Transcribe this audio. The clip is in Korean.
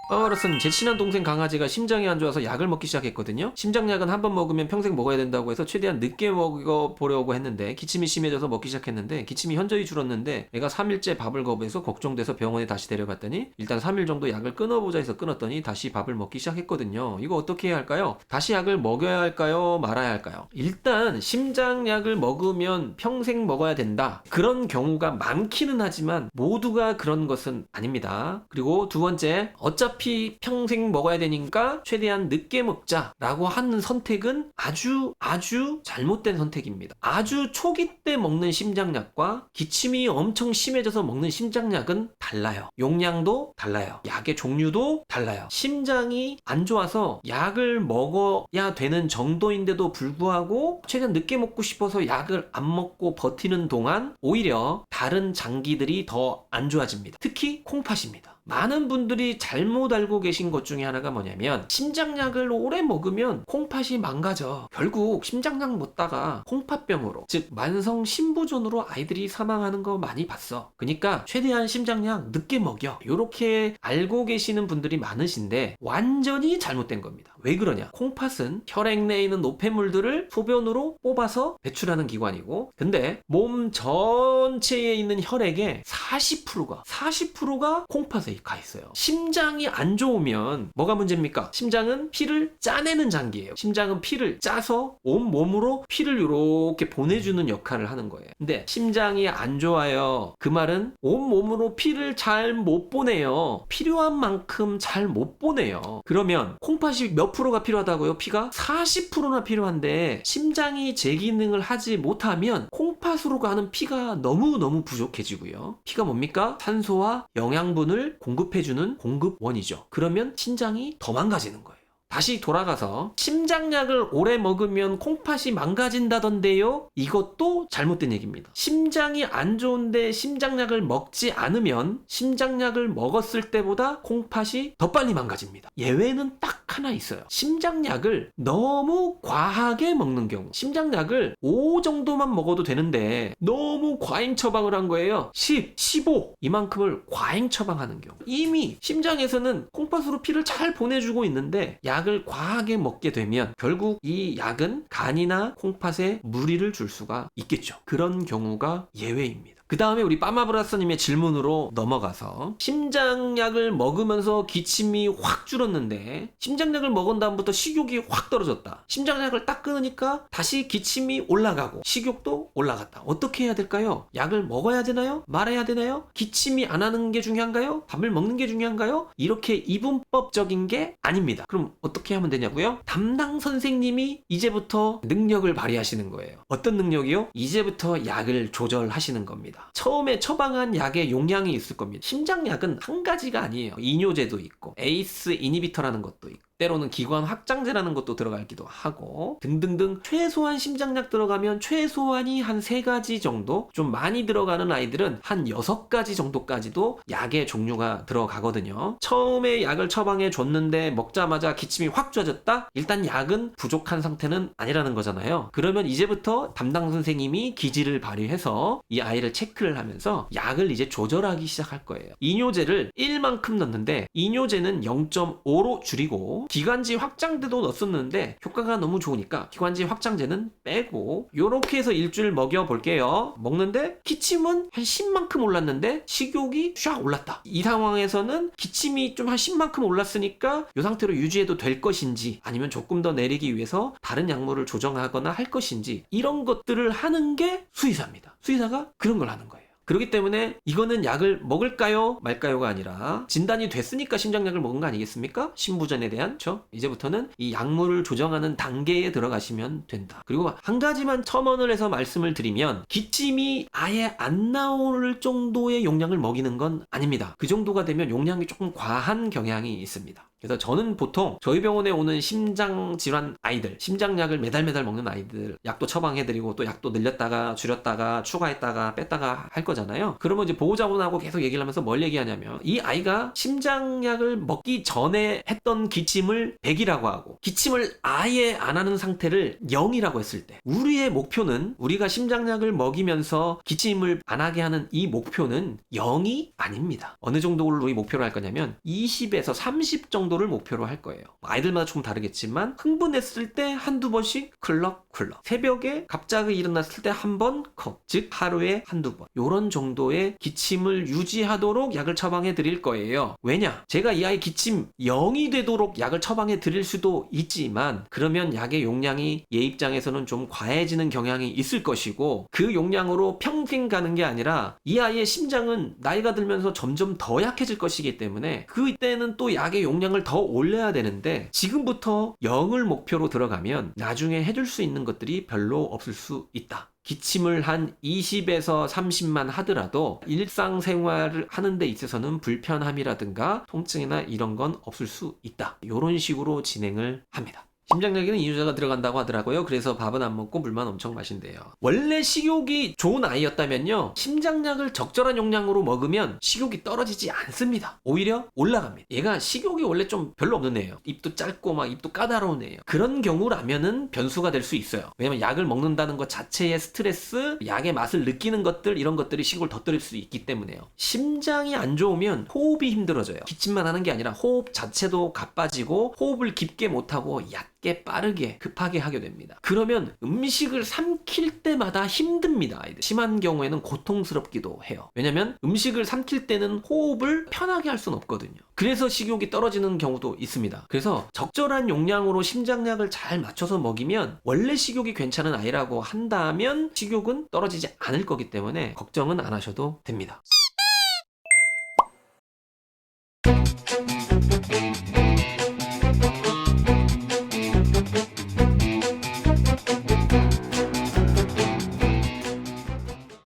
빠바로스는 제 친한 동생 강아지가 심장이 안 좋아서 약을 먹기 시작했거든요. 심장약은 한 번 먹으면 평생 먹어야 된다고 해서 최대한 늦게 먹어보려고 했는데 기침이 심해져서 먹기 시작했는데 기침이 현저히 줄었는데 애가 3일째 밥을 거부해서 걱정돼서 병원에 다시 데려갔더니 일단 3일 정도 약을 끊어보자 해서 끊었더니 다시 밥을 먹기 시작했거든요. 이거 어떻게 해야 할까요? 다시 약을 먹여야 할까요? 말아야 할까요? 일단 심장약을 먹으면 평생 먹어야 된다. 그런 경우가 많기는 하지만 모두가 그런 것은 아닙니다. 그리고 두 번째, 어차피 평생 먹어야 되니까 최대한 늦게 먹자라고 하는 선택은 아주 잘못된 선택입니다. 아주 초기 때 먹는 심장약과 기침이 엄청 심해져서 먹는 심장약은 달라요. 용량도 달라요. 약의 종류도 달라요. 심장이 안 좋아서 약을 먹어야 되는 정도인데도 불구하고 최대한 늦게 먹고 싶어서 약을 안 먹고 버티는 동안 오히려 다른 장기들이 더 안 좋아집니다. 특히 콩팥입니다. 많은 분들이 잘못 알고 계신 것 중에 하나가 뭐냐면 심장약을 오래 먹으면 콩팥이 망가져. 결국 심장약 먹다가 콩팥병으로, 즉 만성 심부전으로 아이들이 사망하는 거 많이 봤어. 그러니까 최대한 심장약 늦게 먹여. 이렇게 알고 계시는 분들이 많으신데 완전히 잘못된 겁니다. 왜 그러냐? 콩팥은 혈액 내에 있는 노폐물들을 소변으로 뽑아서 배출하는 기관이고, 근데 몸 전체에 있는 혈액의 40%가 콩팥에 가 있어요. 심장이 안 좋으면 뭐가 문제입니까? 심장은 피를 짜내는 장기예요. 심장은 피를 짜서 온 몸으로 피를 이렇게 보내주는 역할을 하는 거예요. 근데 심장이 안 좋아요. 그 말은 온 몸으로 피를 잘 못 보내요. 필요한 만큼 잘 못 보내요. 그러면 콩팥이 몇 프로가 필요하다고요? 피가 40%나 필요한데 심장이 제 기능을 하지 못하면 콩팥으로 가는 피가 너무너무 부족해지고요. 피가 뭡니까? 산소와 영양분을 공급해주는 공급원이죠. 그러면 심장이 더 망가지는 거예요. 다시 돌아가서 심장약을 오래 먹으면 콩팥이 망가진다던데요? 이것도 잘못된 얘기입니다. 심장이 안 좋은데 심장약을 먹지 않으면 심장약을 먹었을 때보다 콩팥이 더 빨리 망가집니다. 예외는 딱 하나 있어요. 심장약을 너무 과하게 먹는 경우. 심장약을 5 정도만 먹어도 되는데 너무 과잉 처방을 한 거예요. 10, 15 이만큼을 과잉 처방하는 경우. 이미 심장에서는 콩팥으로 피를 잘 보내주고 있는데 약을 과하게 먹게 되면 결국 이 약은 간이나 콩팥에 무리를 줄 수가 있겠죠. 그런 경우가 예외입니다. 그 다음에 우리 빠마브라스님의 질문으로 넘어가서 심장약을 먹으면서 기침이 확 줄었는데 심장약을 먹은 다음부터 식욕이 확 떨어졌다. 심장약을 딱 끊으니까 다시 기침이 올라가고 식욕도 올라갔다. 어떻게 해야 될까요? 약을 먹어야 되나요? 말아야 되나요? 기침이 안 하는 게 중요한가요? 밥을 먹는 게 중요한가요? 이렇게 이분법적인 게 아닙니다. 그럼 어떻게 하면 되냐고요? 담당 선생님이 이제부터 능력을 발휘하시는 거예요. 어떤 능력이요? 이제부터 약을 조절하시는 겁니다. 처음에 처방한 약의 용량이 있을 겁니다. 심장약은 한 가지가 아니에요. 이뇨제도 있고 에이스 이니비터라는 것도 있고 때로는 기관 확장제라는 것도 들어가기도 하고 등등등. 최소한 심장약 들어가면 최소한이 한 3가지 정도, 좀 많이 들어가는 아이들은 한 6가지 정도까지도 약의 종류가 들어가거든요. 처음에 약을 처방해 줬는데 먹자마자 기침이 확 좋아졌다? 일단 약은 부족한 상태는 아니라는 거잖아요. 그러면 이제부터 담당 선생님이 기지를 발휘해서 이 아이를 체크를 하면서 약을 이제 조절하기 시작할 거예요. 이뇨제를 1만큼 넣는데 이뇨제는 0.5로 줄이고 기관지 확장제도 넣었었는데 효과가 너무 좋으니까 기관지 확장제는 빼고 요렇게 해서 일주일 먹여볼게요. 먹는데 기침은 한 10만큼 올랐는데 식욕이 쫙 올랐다. 이 상황에서는 기침이 좀 한 10만큼 올랐으니까 이 상태로 유지해도 될 것인지 아니면 조금 더 내리기 위해서 다른 약물을 조정하거나 할 것인지 이런 것들을 하는 게 수의사입니다. 수의사가 그런 걸 하는 거예요. 그렇기 때문에 이거는 약을 먹을까요? 말까요가 아니라 진단이 됐으니까 심장약을 먹은 거 아니겠습니까? 심부전에 대한. 그렇죠? 이제부터는 이 약물을 조정하는 단계에 들어가시면 된다. 그리고 한 가지만 첨언을 해서 말씀을 드리면 기침이 아예 안 나올 정도의 용량을 먹이는 건 아닙니다. 그 정도가 되면 용량이 조금 과한 경향이 있습니다. 그래서 저는 보통 저희 병원에 오는 심장 질환 아이들, 심장약을 매달 먹는 아이들 약도 처방해드리고 또 약도 늘렸다가 줄였다가 추가했다가 뺐다가 할 거잖아요. 그러면 이제 보호자분하고 계속 얘기를 하면서 뭘 얘기하냐면 이 아이가 심장약을 먹기 전에 했던 기침을 100이라고 하고 기침을 아예 안 하는 상태를 0이라고 했을 때 우리의 목표는 우리가 심장약을 먹이면서 기침을 안 하게 하는 이 목표는 0이 아닙니다. 어느 정도를 우리 목표로 할 거냐면 20에서 30 정도를 목표로 할 거예요. 아이들마다 조금 다르겠지만 흥분했을 때 한두 번씩 클럭클럭, 새벽에 갑자기 일어났을 때 한 번 컵, 즉 하루에 한두 번 요런 정도의 기침을 유지하도록 약을 처방해 드릴 거예요. 왜냐? 제가 이 아이 기침 0이 되도록 약을 처방해 드릴 수도 있지만 그러면 약의 용량이 얘 입장에서는 좀 과해지는 경향이 있을 것이고 그 용량으로 평생 가는 게 아니라 이 아이의 심장은 나이가 들면서 점점 더 약해질 것이기 때문에 그때는 또 약의 용량을 더 올려야 되는데 지금부터 0을 목표로 들어가면 나중에 해줄 수 있는 것들이 별로 없을 수 있다. 기침을 한 20에서 30만 하더라도 일상생활을 하는 데 있어서는 불편함이라든가 통증이나 이런 건 없을 수 있다. 이런 식으로 진행을 합니다. 심장약에는 이유자가 들어간다고 하더라고요. 그래서 밥은 안 먹고 물만 엄청 마신대요. 원래 식욕이 좋은 아이였다면요, 심장약을 적절한 용량으로 먹으면 식욕이 떨어지지 않습니다. 오히려 올라갑니다. 얘가 식욕이 원래 좀 별로 없는 애예요. 입도 짧고 막 입도 까다로운 애예요. 그런 경우라면은 변수가 될 수 있어요. 왜냐면 약을 먹는다는 것 자체의 스트레스, 약의 맛을 느끼는 것들, 이런 것들이 식욕을 더 떨릴 수 있기 때문에요. 심장이 안 좋으면 호흡이 힘들어져요. 기침만 하는 게 아니라 호흡 자체도 가빠지고 호흡을 깊게 못하고 얕게 빠르게 급하게 하게 됩니다. 그러면 음식을 삼킬 때마다 힘듭니다. 아이들. 심한 경우에는 고통스럽기도 해요. 왜냐면 음식을 삼킬 때는 호흡을 편하게 할 수는 없거든요. 그래서 식욕이 떨어지는 경우도 있습니다. 그래서 적절한 용량으로 심장약을 잘 맞춰서 먹이면 원래 식욕이 괜찮은 아이라고 한다면 식욕은 떨어지지 않을 거기 때문에 걱정은 안 하셔도 됩니다.